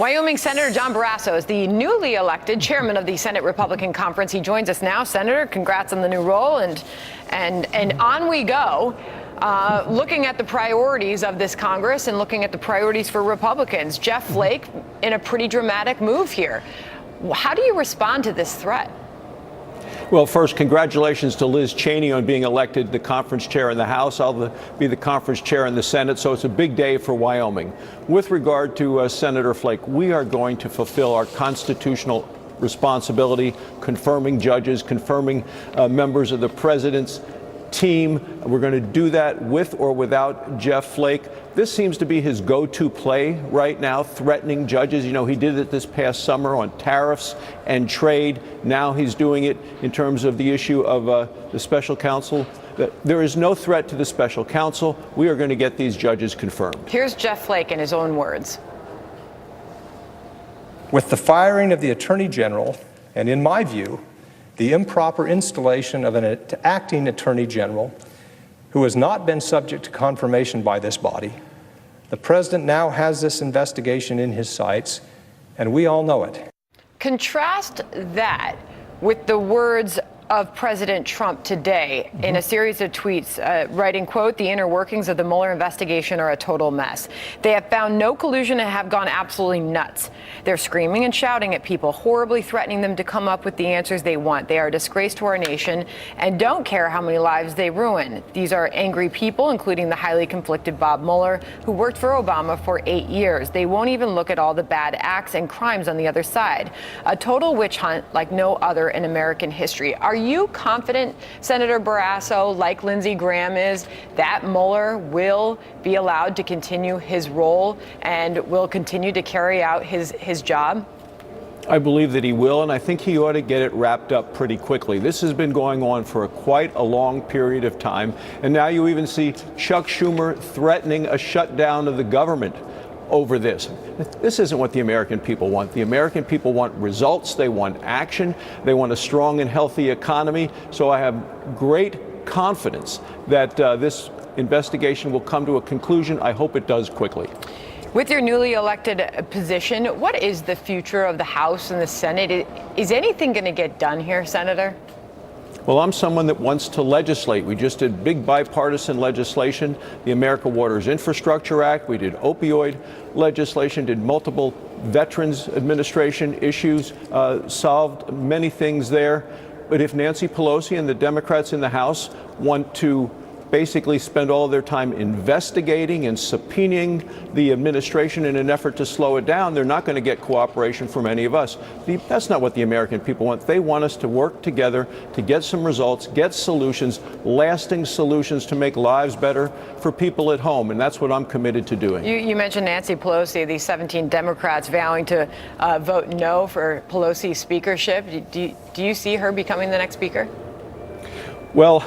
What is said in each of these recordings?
Wyoming Senator John Barrasso is the newly elected chairman of the Senate Republican Conference. He joins us now. Senator, congrats on the new role, and on we go. Looking at the priorities of this Congress and looking at the priorities for Republicans, Jeff Flake in a pretty dramatic move here. How do you respond to this threat? Well, first, congratulations to Liz Cheney on being elected the conference chair in the House. I'll be the conference chair in the Senate, so it's a big day for Wyoming. With regard to Senator Flake, we are going to fulfill our constitutional responsibility, confirming judges, confirming members of the president's team. We're going to do that with or without Jeff Flake. This seems to be his go-to play right now, threatening judges. You know, he did it this past summer on tariffs and trade. Now he's doing it in terms of the issue of the special counsel. There is no threat to the special counsel. We are going to get these judges confirmed. Here's Jeff Flake in his own words. With the firing of the Attorney General, and in my view, the improper installation of an acting Attorney General who has not been subject to confirmation by this body, the President now has this investigation in his sights, and we all know it. Contrast that with the words of President Trump today in a series of tweets, writing, quote, "The inner workings of the Mueller investigation are a total mess. They have found no collusion and have gone absolutely nuts. They're screaming and shouting at people, horribly threatening them to come up with the answers they want. They are a disgrace to our nation and don't care how many lives they ruin. These are angry people, including the highly conflicted Bob Mueller, who worked for Obama for 8 years. They won't even look at all the bad acts and crimes on the other side. A total witch hunt like no other in American history." Are you confident, Senator Barrasso, like Lindsey Graham is, that Mueller will be allowed to continue his role and will continue to carry out his job? I believe that he will, and I think he ought to get it wrapped up pretty quickly. This has been going on for quite a long period of time, and now you even see Chuck Schumer threatening a shutdown of the government over this. This isn't what the American people want. The American people want results. They want action. They want a strong and healthy economy. So I have great confidence that this investigation will come to a conclusion. I hope it does quickly. With your newly elected position, what is the future of the House and the Senate? Is anything going to get done here, Senator? Well, I'm someone that wants to legislate. We just did big bipartisan legislation, the America Waters Infrastructure Act. We did opioid legislation, did multiple Veterans Administration issues, solved many things there. But if Nancy Pelosi and the Democrats in the House want to basically spend all their time investigating and subpoenaing the administration in an effort to slow it down, they're not going to get cooperation from any of us. That's not what the American people want. They want us to work together to get some results, get solutions, lasting solutions to make lives better for people at home, and that's what I'm committed to doing. You mentioned Nancy Pelosi, these 17 Democrats vowing to vote no for Pelosi's speakership. Do you see her becoming the next speaker? Well,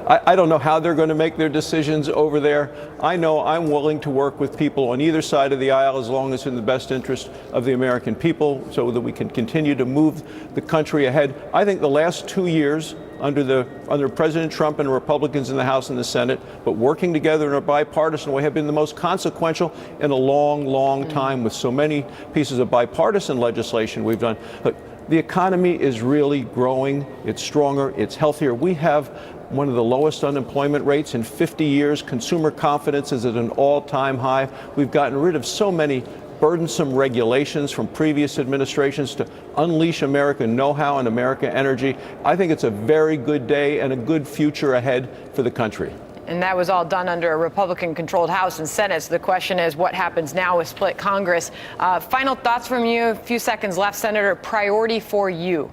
I don't know how they're going to make their decisions over there. I know I'm willing to work with people on either side of the aisle as long as it's in the best interest of the American people so that we can continue to move the country ahead. I think the last 2 years under President Trump and Republicans in the House and the Senate, but working together in a bipartisan way, have been the most consequential in a long, long time with so many pieces of bipartisan legislation we've done. Look, the economy is really growing. It's stronger. It's healthier. We have one of the lowest unemployment rates in 50 years. Consumer confidence is at an all-time high. We've gotten rid of so many burdensome regulations from previous administrations to unleash American know-how and American energy. I think it's a very good day and a good future ahead for the country. And that was all done under a Republican-controlled House and Senate. So the question is, what happens now with split Congress? Final thoughts from you. A few seconds left, Senator. Priority for you?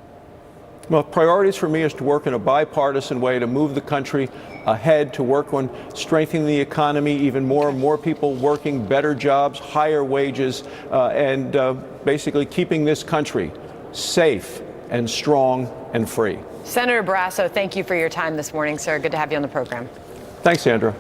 Well, priorities for me is to work in a bipartisan way to move the country ahead, to work on strengthening the economy, even more people working, better jobs, higher wages, and basically keeping this country safe and strong and free. Senator Barrasso, thank you for your time this morning, sir. Good to have you on the program. Thanks, Sandra.